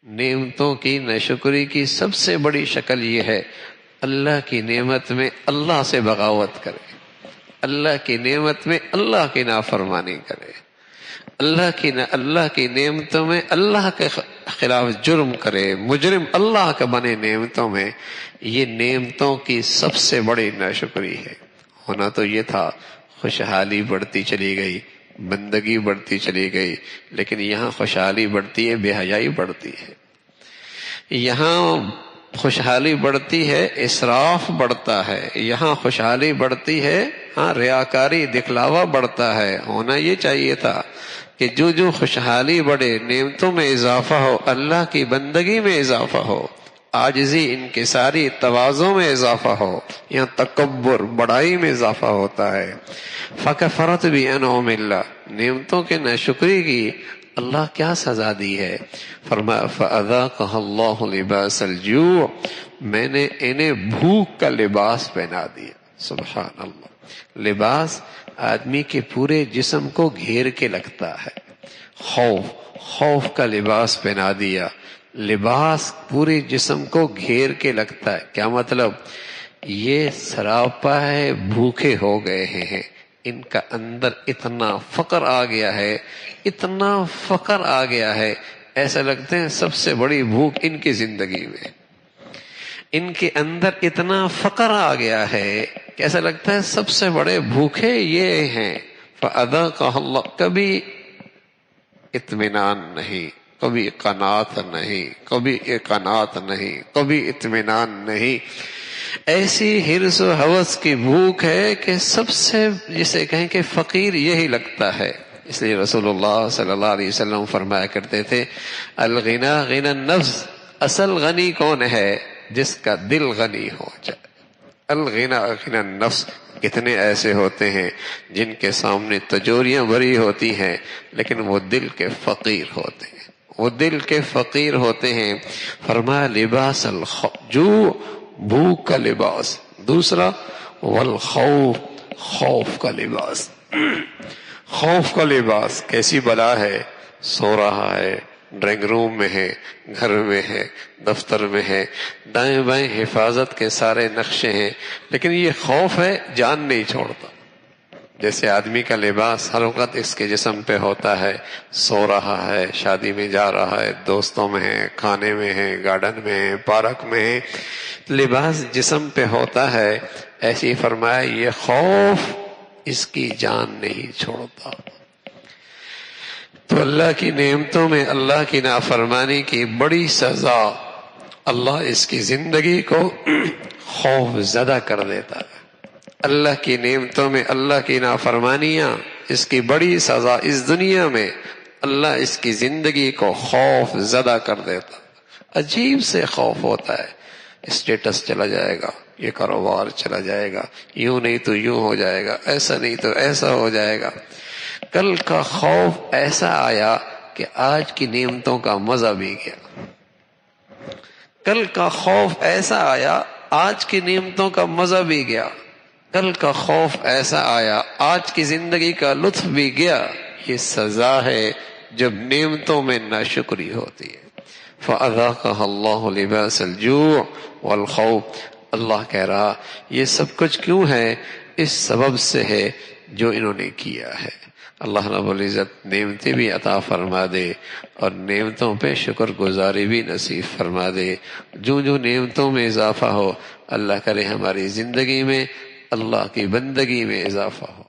نعمتوں کی ناشکری کی سب سے بڑی شکل یہ ہے اللہ کی نعمت میں اللہ سے بغاوت کرے، اللہ کی نعمت میں اللہ کی نافرمانی کرے، اللہ کی نعمتوں میں اللہ کے خلاف جرم کرے، مجرم اللہ کا بنے نعمتوں میں. یہ نعمتوں کی سب سے بڑی ناشکری ہے. ہونا تو یہ تھا خوشحالی بڑھتی چلی گئی، بندگی بڑھتی چلی گئی، لیکن یہاں خوشحالی بڑھتی ہے، بے حیائی بڑھتی ہے. یہاں خوشحالی بڑھتی ہے، اسراف بڑھتا ہے. یہاں خوشحالی بڑھتی ہے، ریاکاری دکھلاوا بڑھتا ہے. ہونا یہ چاہیے تھا کہ جو خوشحالی بڑھے، نعمتوں میں اضافہ ہو، اللہ کی بندگی میں اضافہ ہو، عاجزی انکساری تواضع میں اضافہ ہو. یہاں تکبر بڑائی میں اضافہ ہوتا ہے. فکفرت بانعم اللہ، نعمتوں کے ناشکری کی اللہ کیا سزا دی ہے. فرمایا فاذاقها اللہ لباس الجوع، میں نے انہیں بھوک کا لباس پہنا دیا. سبحان اللہ. لباس آدمی کے پورے جسم کو گھیر کے لگتا ہے. خوف کا لباس پہنا دیا. لباس پورے جسم کو گھیر کے لگتا ہے. کیا مطلب؟ یہ سراپا ہے، بھوکے ہو گئے ہیں. ان کا اندر اتنا فقر آ گیا ہے، اتنا فقر آ گیا ہے، ایسا لگتے ہیں سب سے بڑی بھوک ان کی زندگی میں. ان کے اندر اتنا فقر آ گیا ہے کہ ایسا لگتا ہے سب سے بڑے بھوکے یہ ہیں. فَأَذَاقَهَا اللَّهُ، کبھی اطمینان نہیں، کبھی قناعت نہیں، کبھی قناعت نہیں، کبھی اطمینان نہیں. ایسی حرص و ہوس کی بھوک ہے کہ سب سے جسے کہیں کہ فقیر یہی لگتا ہے. اس لیے رسول اللہ صلی اللہ علیہ وسلم فرمایا کرتے تھے الغنا غنى النفس، اصل غنی کون ہے؟ جس کا دل غنی ہو جائے. الغنا غنى النفس. کتنے ایسے ہوتے ہیں جن کے سامنے تجوریاں بھری ہوتی ہیں لیکن وہ دل کے فقیر ہوتے ہیں، وہ دل کے فقیر ہوتے ہیں. فرمایا لباس الجوع، بھوک کا لباس. دوسرا والخوف، خوف کا لباس. خوف کا لباس کیسی بلا ہے. سو رہا ہے، ڈرائنگ روم میں ہے، گھر میں ہے، دفتر میں ہے، دائیں بائیں حفاظت کے سارے نقشے ہیں، لیکن یہ خوف ہے، جان نہیں چھوڑتا. جیسے آدمی کا لباس ہر وقت اس کے جسم پہ ہوتا ہے. سو رہا ہے، شادی میں جا رہا ہے، دوستوں میں ہے، کھانے میں ہے، گارڈن میں ہے، پارک میں ہے، لباس جسم پہ ہوتا ہے. ایسی فرمایا یہ خوف اس کی جان نہیں چھوڑتا. تو اللہ کی نعمتوں میں اللہ کی نافرمانی کی بڑی سزا، اللہ اس کی زندگی کو خوف زدہ کر دیتا ہے. اللہ کی نعمتوں میں اللہ کی نافرمانیاں، اس کی بڑی سزا اس دنیا میں اللہ اس کی زندگی کو خوف زدہ کر دیتا. عجیب سے خوف ہوتا ہے. اسٹیٹس چلا جائے گا، یہ کاروبار چلا جائے گا، یوں نہیں تو یوں ہو جائے گا، ایسا نہیں تو ایسا ہو جائے گا. کل کا خوف ایسا آیا کہ آج کی نعمتوں کا مزہ بھی گیا. کل کا خوف ایسا آیا، آج کی نعمتوں کا مزہ بھی گیا. کل کا خوف ایسا آیا، آج کی زندگی کا لطف بھی گیا. یہ سزا ہے جب نعمتوں میں ناشکری ہوتی ہے. فَأَذَاقَهَا اللَّهُ لِبَاسَ الْجُوعِ وَالْخَوْفِ. اللہ کہہ رہا یہ سب کچھ کیوں ہے؟ اس سبب سے ہے جو انہوں نے کیا ہے. اللہ رب العزت نعمتیں بھی عطا فرما دے اور نعمتوں پہ شکر گزاری بھی نصیب فرما دے. جو نعمتوں میں اضافہ ہو، اللہ کرے ہماری زندگی میں اللہ کی بندگی میں اضافہ ہو.